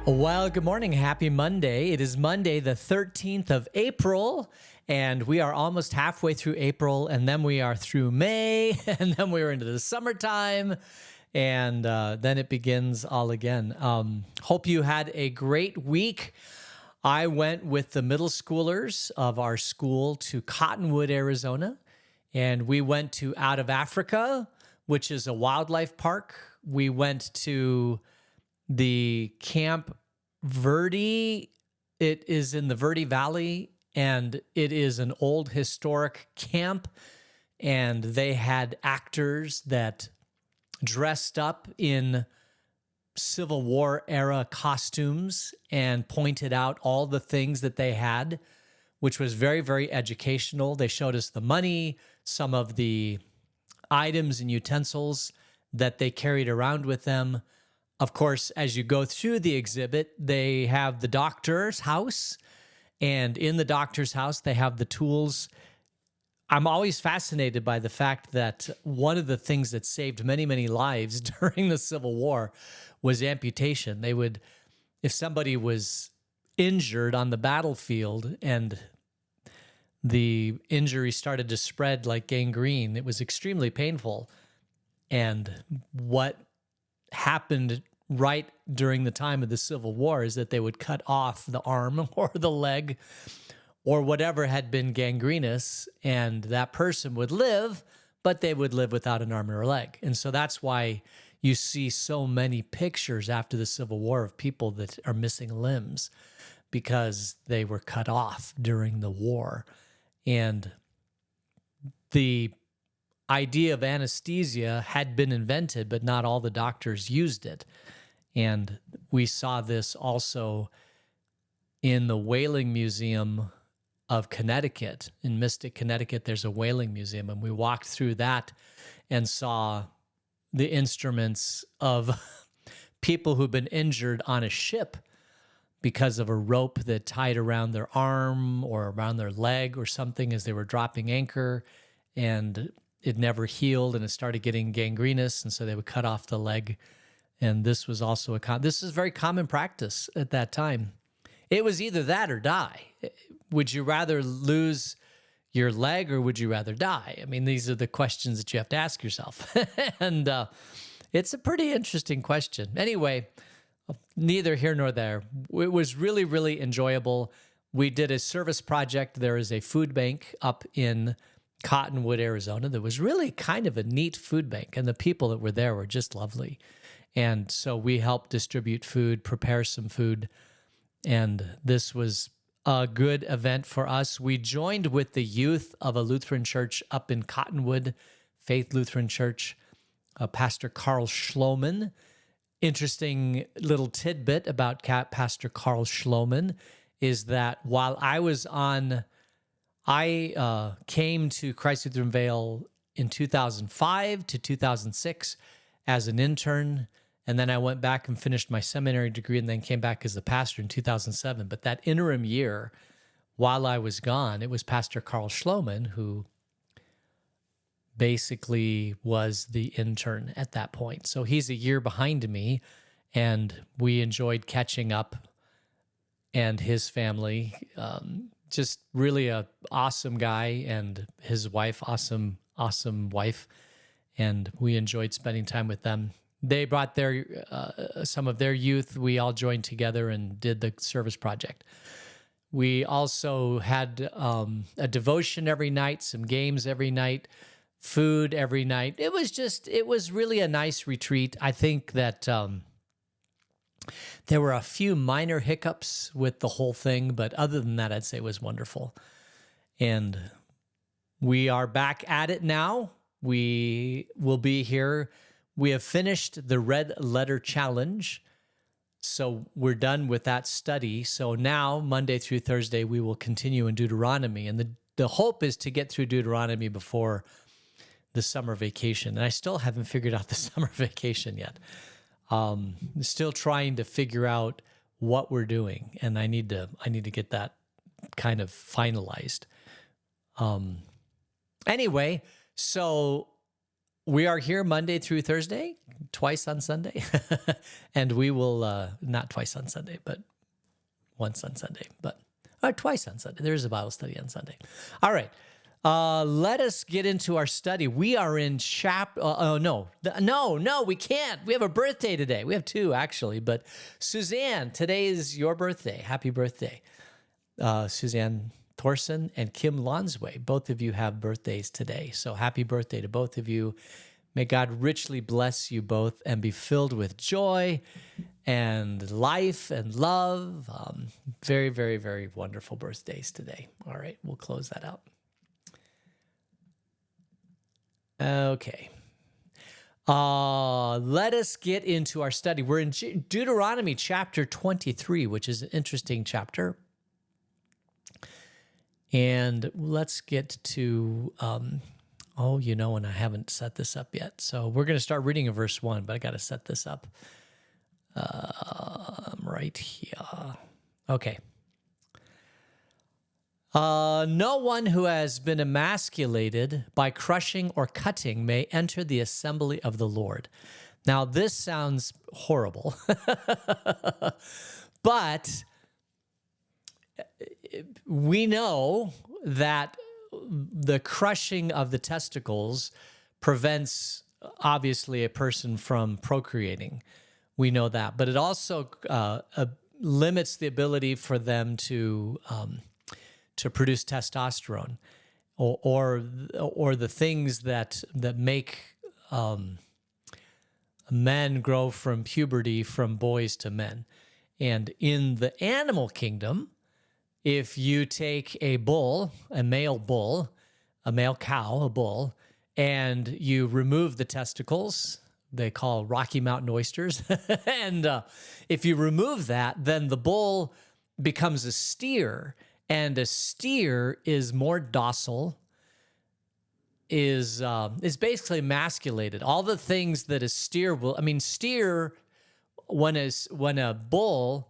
Well, good morning. Happy Monday. It is Monday, the 13th of April, and we are almost halfway through April, and then we are through May, and then we're into the summertime, and then it begins all again. Hope you had a great week. I went with the middle schoolers of our school to Cottonwood, Arizona, and we went to Out of Africa, which is a wildlife park. We went to the Camp Verde. It is in the Verde Valley, and it is an old historic camp. And they had actors that dressed up in Civil War era costumes and pointed out all the things that they had, which was very, very educational. They showed us the money, some of the items and utensils that they carried around with them. Of course, as you go through the exhibit, they have the doctor's house, and in the doctor's house, they have the tools. I'm always fascinated by the fact that one of the things that saved many, many lives during the Civil War was amputation. They would, if somebody was injured on the battlefield and the injury started to spread like gangrene, it was extremely painful. And what happened right during the time of the Civil War is that they would cut off the arm or the leg or whatever had been gangrenous, and that person would live, but they would live without an arm or a leg. And so that's why you see so many pictures after the Civil War of people that are missing limbs because they were cut off during the war. And the idea of anesthesia had been invented, but not all the doctors used it. And we saw this also in the Whaling Museum of Connecticut. In Mystic, Connecticut, there's a whaling museum, and we walked through that and saw the instruments of people who've been injured on a ship because of a rope that tied around their arm or around their leg or something as they were dropping anchor, and it never healed and it started getting gangrenous, and so they would cut off the leg. And this was also this is very common practice at that time. It was either that or die. Would you rather lose your leg or would you rather die? I mean, these are the questions that you have to ask yourself. And it's a pretty interesting question. Anyway, neither here nor there. It was really, really enjoyable. We did a service project. There is a food bank up in Cottonwood, Arizona. That was really kind of a neat food bank, and the people that were there were just lovely. And so we helped distribute food, prepare some food, and this was a good event for us. We joined with the youth of a Lutheran church up in Cottonwood, Faith Lutheran Church, Pastor Carl Schloman. Interesting little tidbit about Pastor Carl Schloman is that while I came to Christ Lutheran Vale in 2005 to 2006 as an intern, and then I went back and finished my seminary degree and then came back as a pastor in 2007. But that interim year, while I was gone, it was Pastor Carl Schloman who basically was the intern at that point. So he's a year behind me, and we enjoyed catching up, and his family, just really a awesome guy, and his wife, awesome wife. And we enjoyed spending time with them. They brought their some of their youth. We all joined together and did the service project. We also had a devotion every night, some games every night, food every night. It was really a nice retreat. I think that there were a few minor hiccups with the whole thing, but other than that, I'd say it was wonderful. And we are back at it now. We will be here. We have finished the Red Letter Challenge, so we're done with that study. So now, Monday through Thursday, we will continue in Deuteronomy. And the hope is to get through Deuteronomy before the summer vacation. And I still haven't figured out the summer vacation yet. Still trying to figure out what we're doing, and I need to get that kind of finalized. Anyway, so We are here Monday through Thursday, twice on Sunday. And we will, not twice on Sunday, but once on Sunday, but twice on Sunday. There is a Bible study on Sunday. All right. Let us get into our study. We are in chapter. No, we can't. We have a birthday today. We have two actually, but Suzanne, today is your birthday. Happy birthday, Suzanne Thorson and Kim Lonsway. Both of you have birthdays today, so happy birthday to both of you. May God richly bless you both and be filled with joy and life and love. Very, very, very wonderful birthdays today. All right, we'll close that out. Okay. Let us get into our study. We're in Deuteronomy chapter 23, which is an interesting chapter. And let's get to, and I haven't set this up yet. So we're going to start reading in verse 1, but I got to set this up right here. Okay. No one who has been emasculated by crushing or cutting may enter the assembly of the Lord. Now, this sounds horrible, but we know that the crushing of the testicles prevents, obviously, a person from procreating. We know that, but it also limits the ability for them to produce testosterone, or the things that make men grow from puberty from boys to men. And in the animal kingdom, if you take a bull, a male cow, a bull, and you remove the testicles, they call Rocky Mountain oysters, and if you remove that, then the bull becomes a steer. And a steer is more docile, is basically emasculated. All the things that a steer will, steer, when a bull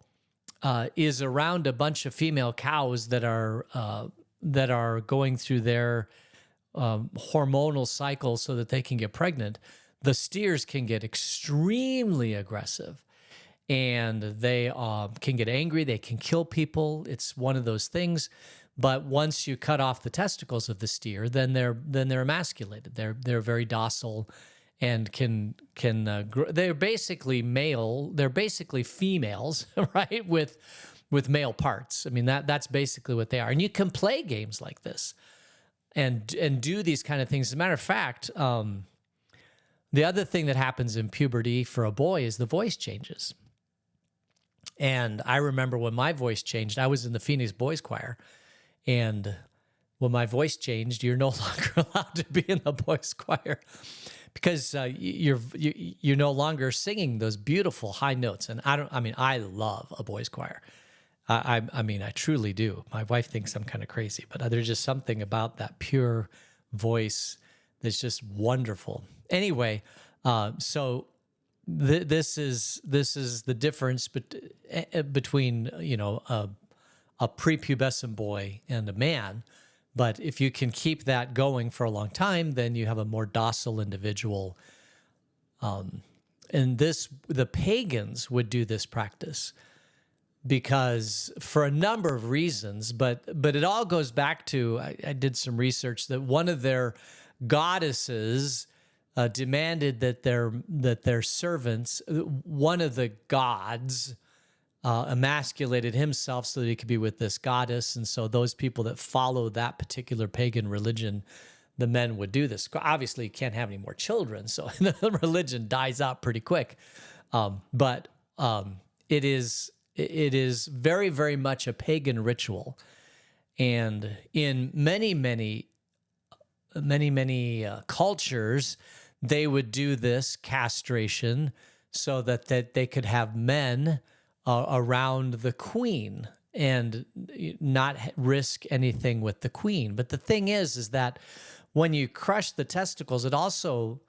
is around a bunch of female cows that are going through their hormonal cycle so that they can get pregnant, the steers can get extremely aggressive. And they can get angry. They can kill people. It's one of those things. But once you cut off the testicles of the steer, then they're emasculated. They're very docile, and can grow. They're basically male. They're basically females, right? With male parts. That's basically what they are. And you can play games like this, and do these kind of things. As a matter of fact, the other thing that happens in puberty for a boy is the voice changes. And I remember when my voice changed, I was in the Phoenix Boys Choir. And when my voice changed, you're no longer allowed to be in the boys' choir because you're no longer singing those beautiful high notes. And I love a boys' choir. I truly do. My wife thinks I'm kind of crazy, but there's just something about that pure voice that's just wonderful. Anyway, so this is the difference between a prepubescent boy and a man. But if you can keep that going for a long time, then you have a more docile individual. And the pagans would do this practice because for a number of reasons, but it all goes back to, I did some research that one of their goddesses demanded that their servants, one of the gods, emasculated himself so that he could be with this goddess. And so those people that follow that particular pagan religion, the men would do this. Obviously, you can't have any more children, so the religion dies out pretty quick. But it is very, very much a pagan ritual. And in many cultures, they would do this castration so that they could have men around the queen and not risk anything with the queen. But the thing is that when you crush the testicles, it also,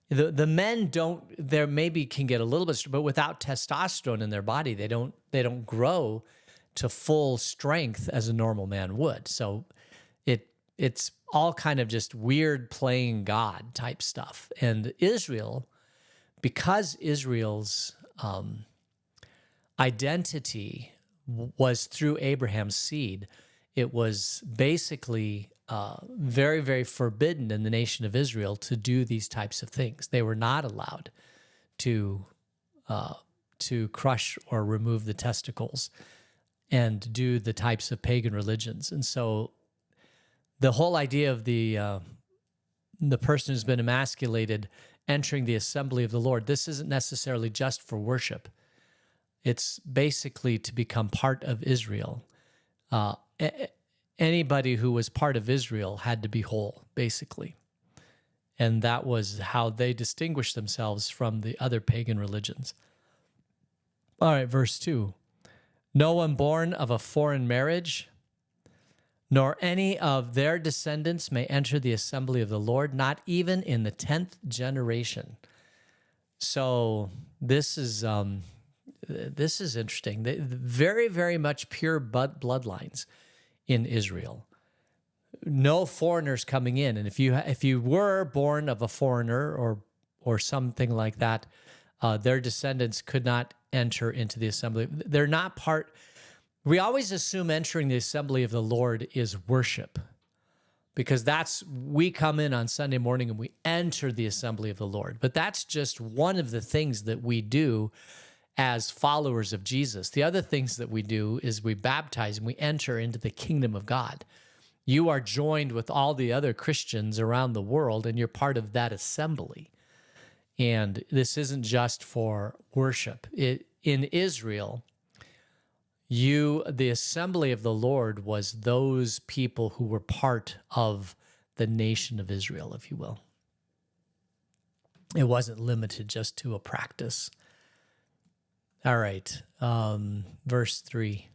the men there maybe can get a little bit, but without testosterone in their body, they don't grow to full strength as a normal man would. So it's all kind of just weird playing God type stuff. And Israel, because Israel's identity was through Abraham's seed, it was basically very, very forbidden in the nation of Israel to do these types of things. They were not allowed to crush or remove the testicles and do the types of pagan religions. And so the whole idea of the person who's been emasculated entering the assembly of the Lord, this isn't necessarily just for worship. It's basically to become part of Israel. Anybody who was part of Israel had to be whole, basically. And that was how they distinguished themselves from the other pagan religions. All right, verse 2. No one born of a foreign marriage, nor any of their descendants may enter the assembly of the Lord, not even in the 10th generation. So this is interesting. Very, very much pure bloodlines in Israel. No foreigners coming in, and if you were born of a foreigner or something like that, their descendants could not enter into the assembly. They're not part. We always assume entering the assembly of the Lord is worship, because we come in on Sunday morning and we enter the assembly of the Lord. But that's just one of the things that we do as followers of Jesus. The other things that we do is we baptize and we enter into the kingdom of God. You are joined with all the other Christians around the world, and you're part of that assembly. And this isn't just for worship. In Israel, the assembly of the Lord was those people who were part of the nation of Israel, if you will. It wasn't limited just to a practice. All right, verse 3.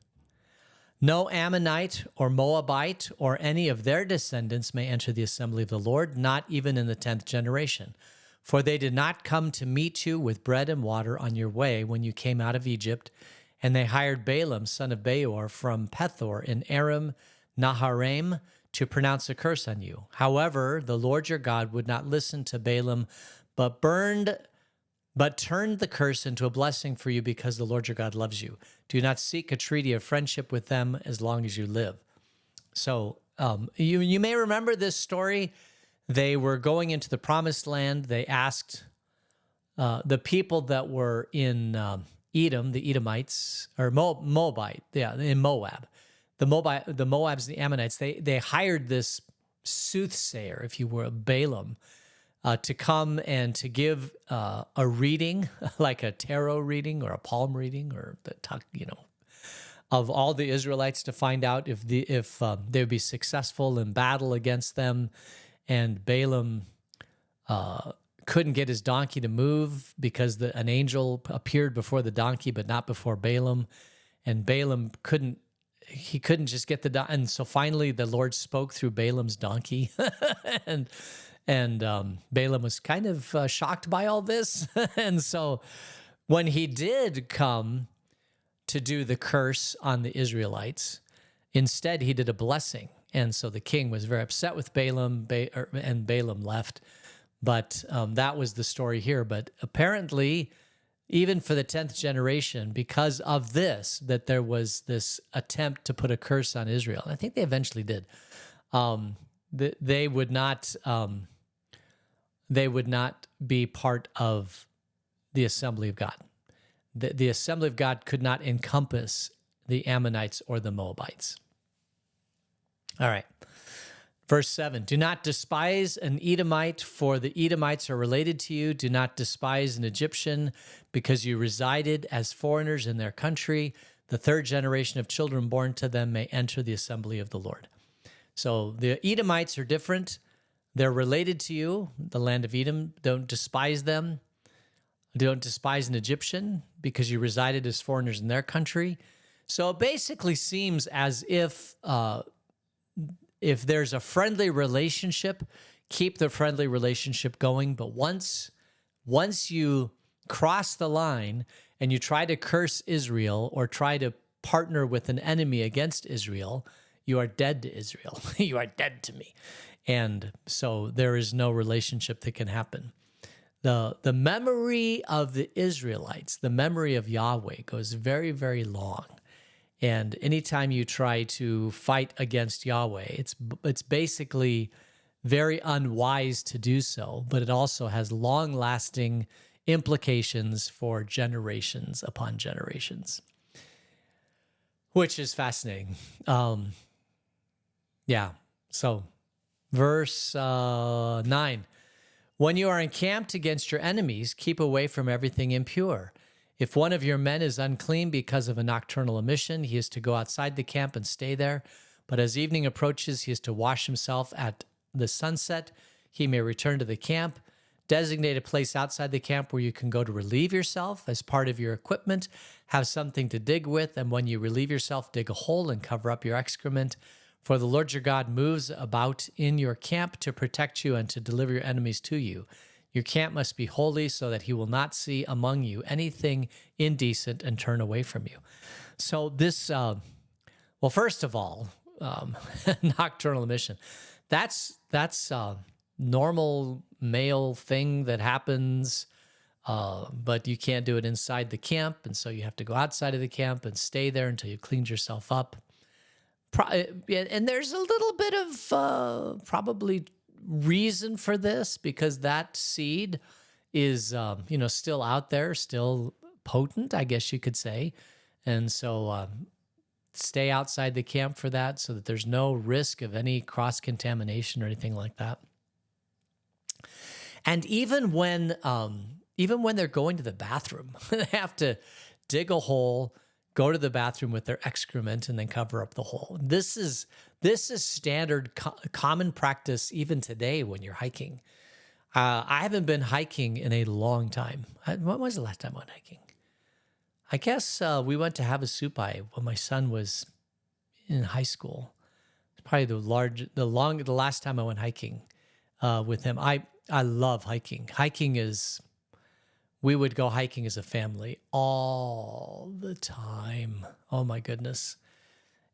No Ammonite or Moabite or any of their descendants may enter the assembly of the Lord, not even in the 10th generation. For they did not come to meet you with bread and water on your way when you came out of Egypt, and they hired Balaam, son of Beor, from Pethor in Aram Naharaim, to pronounce a curse on you. However, the Lord your God would not listen to Balaam, but turned the curse into a blessing for you, because the Lord your God loves you. Do not seek a treaty of friendship with them as long as you live. So you may remember this story. They were going into the promised land. They asked the people that were in Edom, the Edomites, or Moabite, in Moab. The Moabs, the Ammonites, they hired this soothsayer, if you will, Balaam, to come and to give a reading, like a tarot reading or a palm reading, or of all the Israelites, to find out if they would be successful in battle against them. And Balaam couldn't get his donkey to move because an angel appeared before the donkey, but not before Balaam. And Balaam couldn't just get the donkey. And so finally the Lord spoke through Balaam's donkey. And Balaam was kind of shocked by all this. And so when he did come to do the curse on the Israelites, instead he did a blessing. And so the king was very upset with Balaam, and Balaam left. But that was the story here. But apparently, even for the 10th generation, because of this, that there was this attempt to put a curse on Israel. And I think they eventually did. They would not be part of the assembly of God. The assembly of God could not encompass the Ammonites or the Moabites. All right. Verse 7, do not despise an Edomite, for the Edomites are related to you. Do not despise an Egyptian, because you resided as foreigners in their country. The third generation of children born to them may enter the assembly of the Lord. So the Edomites are different. They're related to you, the land of Edom. Don't despise them. Don't despise an Egyptian, because you resided as foreigners in their country. So it basically seems as if there's a friendly relationship, keep the friendly relationship going. But once you cross the line and you try to curse Israel or try to partner with an enemy against Israel, you are dead to Israel. You are dead to me. And so there is no relationship that can happen. The memory of the Israelites, the memory of Yahweh goes very, very long. And anytime you try to fight against Yahweh, it's basically very unwise to do so, but it also has long-lasting implications for generations upon generations, which is fascinating. Yeah. So verse 9. When you are encamped against your enemies, keep away from everything impure. If one of your men is unclean because of a nocturnal emission, he is to go outside the camp and stay there. But as evening approaches, he is to wash himself at the sunset. He may return to the camp. Designate a place outside the camp where you can go to relieve yourself as part of your equipment. Have something to dig with, and when you relieve yourself, dig a hole and cover up your excrement. For the Lord your God moves about in your camp to protect you and to deliver your enemies to you. Your camp must be holy so that he will not see among you anything indecent and turn away from you. So this, well, first of all, nocturnal emission. That's a normal male thing that happens, but you can't do it inside the camp, and so you have to go outside of the camp and stay there until you cleaned yourself up. And there's a little bit of probably reason for this, because that seed is, still out there, still potent, I guess you could say. And so stay outside the camp for that so that there's no risk of any cross-contamination or anything like that. And even when they're going to the bathroom, they have to dig a hole, go to the bathroom with their excrement, and then cover up the hole. This is standard common practice even today when you're hiking. I haven't been hiking in a long time. When was the last time I went hiking? I guess we went to Havasupai when my son was in high school. Probably the last time I went hiking with him. I love hiking. We would go hiking as a family all the time. Oh my goodness.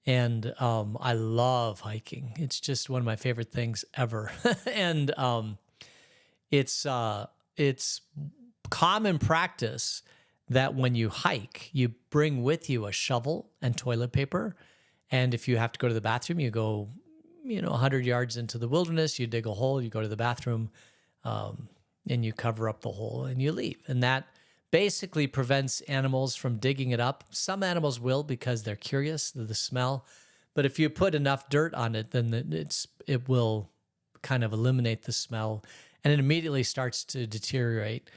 And I love hiking. It's just one of my favorite things ever. And it's common practice that when you hike, you bring with you a shovel and toilet paper. And if you have to go to the bathroom, you go, 100 yards into the wilderness, you dig a hole, you go to the bathroom, and you cover up the hole and you leave. And that basically prevents animals from digging it up. Some animals will because they're curious of the smell. But if you put enough dirt on it, then it will kind of eliminate the smell, and it immediately starts to deteriorate.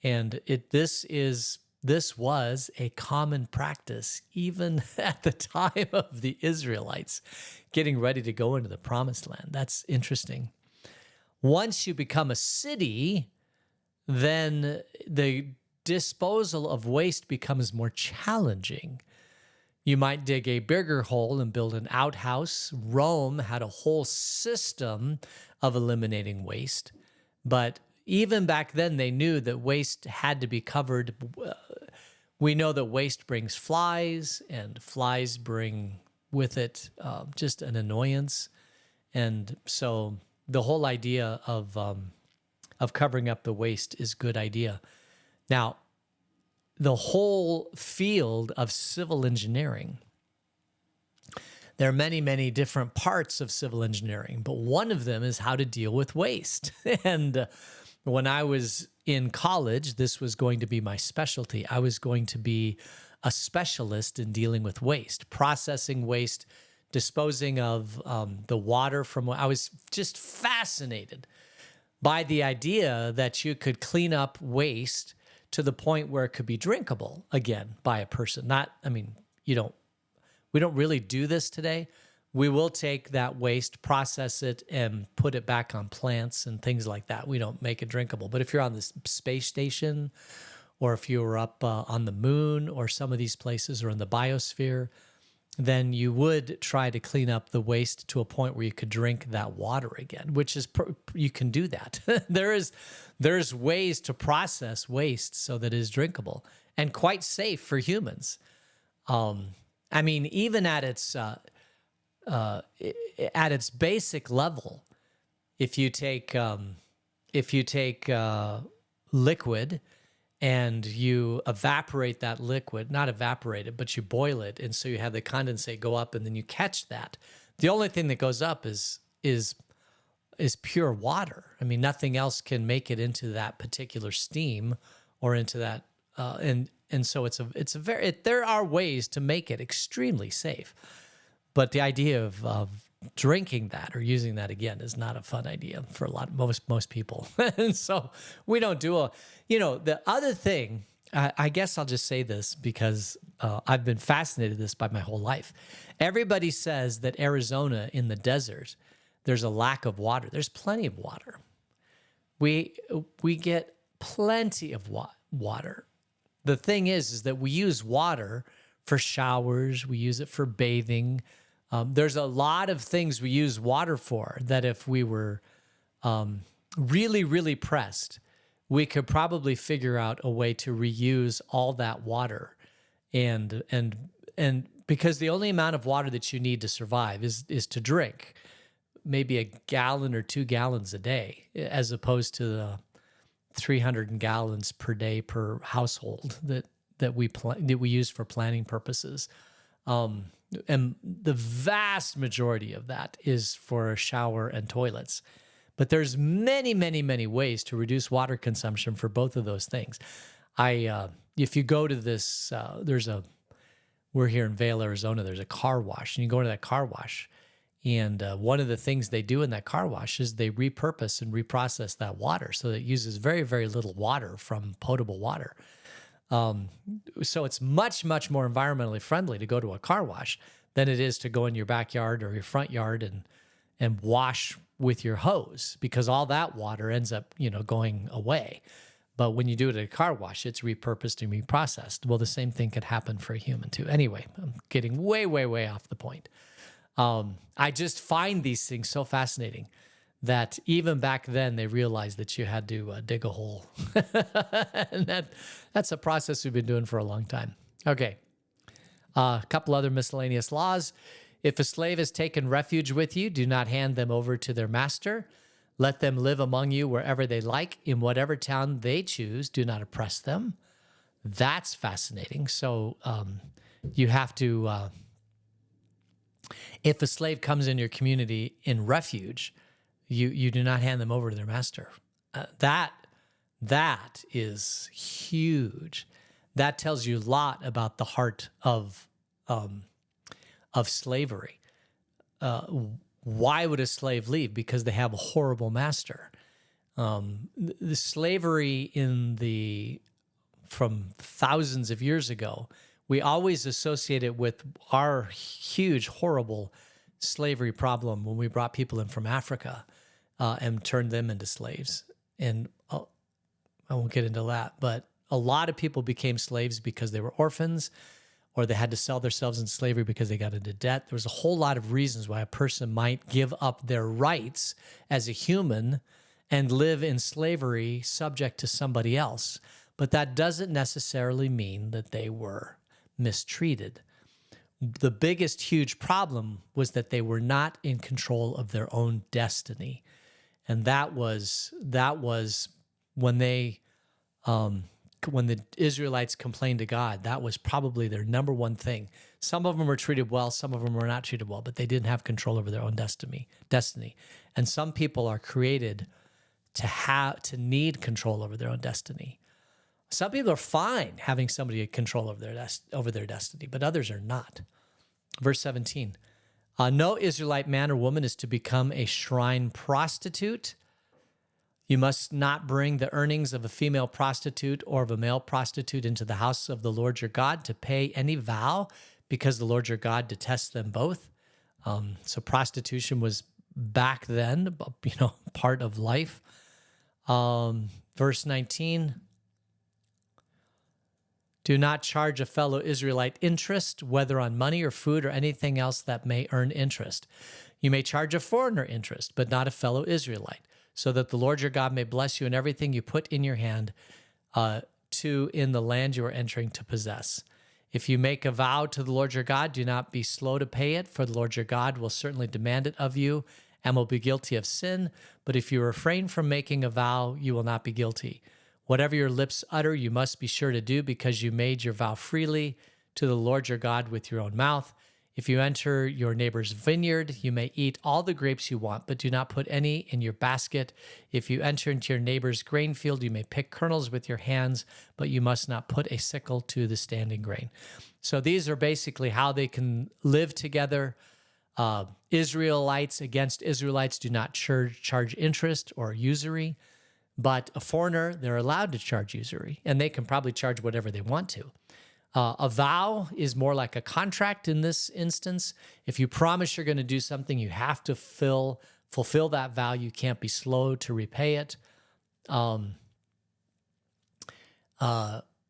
And this was a common practice even at the time of the Israelites getting ready to go into the Promised Land. That's interesting. Once you become a city, then the disposal of waste becomes more challenging. You might dig a bigger hole and build an outhouse. Rome had a whole system of eliminating waste. But even back then, they knew that waste had to be covered. We know that waste brings flies, and flies bring with it just an annoyance. And so the whole idea of covering up the waste is a good idea. Now, the whole field of civil engineering, there are many, many different parts of civil engineering, but one of them is how to deal with waste. And when I was in college, this was going to be my specialty. I was going to be a specialist in dealing with waste, processing waste, disposing of the water from. I was just fascinated by the idea that you could clean up waste to the point where it could be drinkable again by a person. We don't really do this today. We will take that waste, process it, and put it back on plants and things like that. We don't make it drinkable. But if you're on the space station, or if you were up on the moon or some of these places, or in the biosphere, then you would try to clean up the waste to a point where you could drink that water again, which is, you can do that. There's ways to process waste so that it is drinkable and quite safe for humans. Even at its, at its basic level, if you take liquid and you evaporate that liquid, not evaporate it, but you boil it, and so you have the condensate go up, and then you catch that. The only thing that goes up is pure water. I mean, nothing else can make it into that particular steam or into that. And so there are ways to make it extremely safe, but the idea of drinking that or using that again is not a fun idea for most people. And so we don't do the other thing. I guess I'll just say this because I've been fascinated with this by my whole life. Everybody says that Arizona in the desert, there's a lack of water. There's plenty of water. We get plenty of water. The thing is that we use water for showers. We use it for bathing. There's a lot of things we use water for that if we were really, really pressed, we could probably figure out a way to reuse all that water. And because the only amount of water that you need to survive is to drink maybe a gallon or 2 gallons a day, as opposed to the 300 gallons per day per household that we use for planning purposes. And the vast majority of that is for a shower and toilets. But there's many, many, many ways to reduce water consumption for both of those things. If you go to this, we're here in Vail, Arizona, there's a car wash, and you go to that car wash, and one of the things they do in that car wash is they repurpose and reprocess that water so that it uses very, very little water from potable water. So it's much, much more environmentally friendly to go to a car wash than it is to go in your backyard or your front yard and wash with your hose, because all that water ends up, going away. But when you do it at a car wash, it's repurposed and reprocessed. Well, the same thing could happen for a human too. Anyway, I'm getting way, way, way off the point. I just find these things so fascinating that even back then they realized that you had to dig a hole. And that's a process we've been doing for a long time. Okay. A couple other miscellaneous laws. If a slave has taken refuge with you, do not hand them over to their master. Let them live among you wherever they like, in whatever town they choose. Do not oppress them. That's fascinating. So you have to, if a slave comes in your community in refuge, you do not hand them over to their master. That is huge. That tells you a lot about the heart of slavery. Why would a slave leave? Because they have a horrible master. The slavery from thousands of years ago, we always associate it with our huge, horrible slavery problem when we brought people in from Africa and turned them into slaves. And I won't get into that, but a lot of people became slaves because they were orphans, or they had to sell themselves in slavery because they got into debt. There was a whole lot of reasons why a person might give up their rights as a human and live in slavery subject to somebody else. But that doesn't necessarily mean that they were mistreated. The biggest huge problem was that they were not in control of their own destiny. And that was when when the Israelites complained to God, that was probably their number one thing. Some of them were treated well, some of them were not treated well, but they didn't have control over their own destiny. And some people are created to need control over their own destiny. Some people are fine having somebody control over their destiny, but others are not. Verse 17, no Israelite man or woman is to become a shrine prostitute. You must not bring the earnings of a female prostitute or of a male prostitute into the house of the Lord your God to pay any vow, because the Lord your God detests them both. So prostitution was back then, part of life. Verse 19, do not charge a fellow Israelite interest, whether on money or food or anything else that may earn interest. You may charge a foreigner interest, but not a fellow Israelite, so that the Lord your God may bless you in everything you put in your hand in the land you are entering to possess. If you make a vow to the Lord your God, do not be slow to pay it, for the Lord your God will certainly demand it of you and will be guilty of sin. But if you refrain from making a vow, you will not be guilty. Whatever your lips utter, you must be sure to do, because you made your vow freely to the Lord your God with your own mouth. If you enter your neighbor's vineyard, you may eat all the grapes you want, but do not put any in your basket. If you enter into your neighbor's grain field, you may pick kernels with your hands, but you must not put a sickle to the standing grain. So these are basically how they can live together. Israelites against Israelites do not charge interest or usury, but a foreigner, they're allowed to charge usury, and they can probably charge whatever they want to. A vow is more like a contract in this instance. If you promise you're going to do something, you have to fulfill that vow. You can't be slow to repay it. And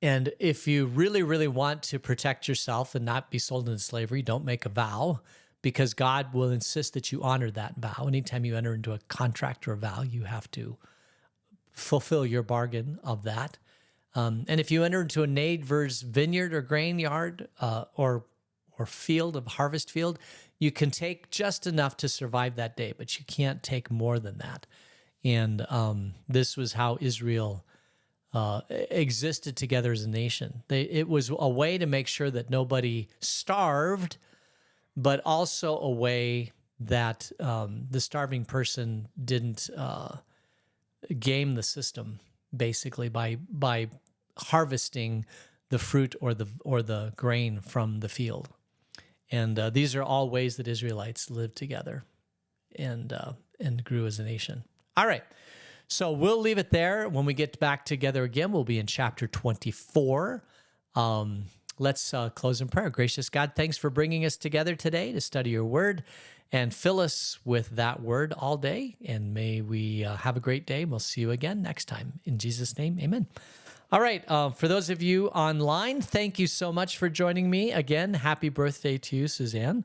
if you really, really want to protect yourself and not be sold into slavery, don't make a vow, because God will insist that you honor that vow. Anytime you enter into a contract or a vow, you have to fulfill your bargain of that. And if you enter into a neighbor's vineyard or grain yard or field of harvest field, you can take just enough to survive that day, but you can't take more than that. And this was how Israel existed together as a nation. It was a way to make sure that nobody starved, but also a way that the starving person didn't game the system, basically by harvesting the fruit or the grain from the field. And these are all ways that Israelites lived together and grew as a nation. All right, so we'll leave it there. When we get back together again, we'll be in chapter 24. Let's close in prayer. Gracious God, thanks for bringing us together today to study your word and fill us with that word all day. And may we have a great day. We'll see you again next time. In Jesus' name, amen. All right. For those of you online, thank you so much for joining me. Again, happy birthday to you, Suzanne.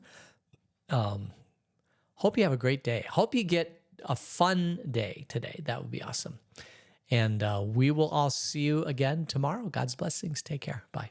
Hope you have a great day. Hope you get a fun day today. That would be awesome. And we will all see you again tomorrow. God's blessings. Take care. Bye.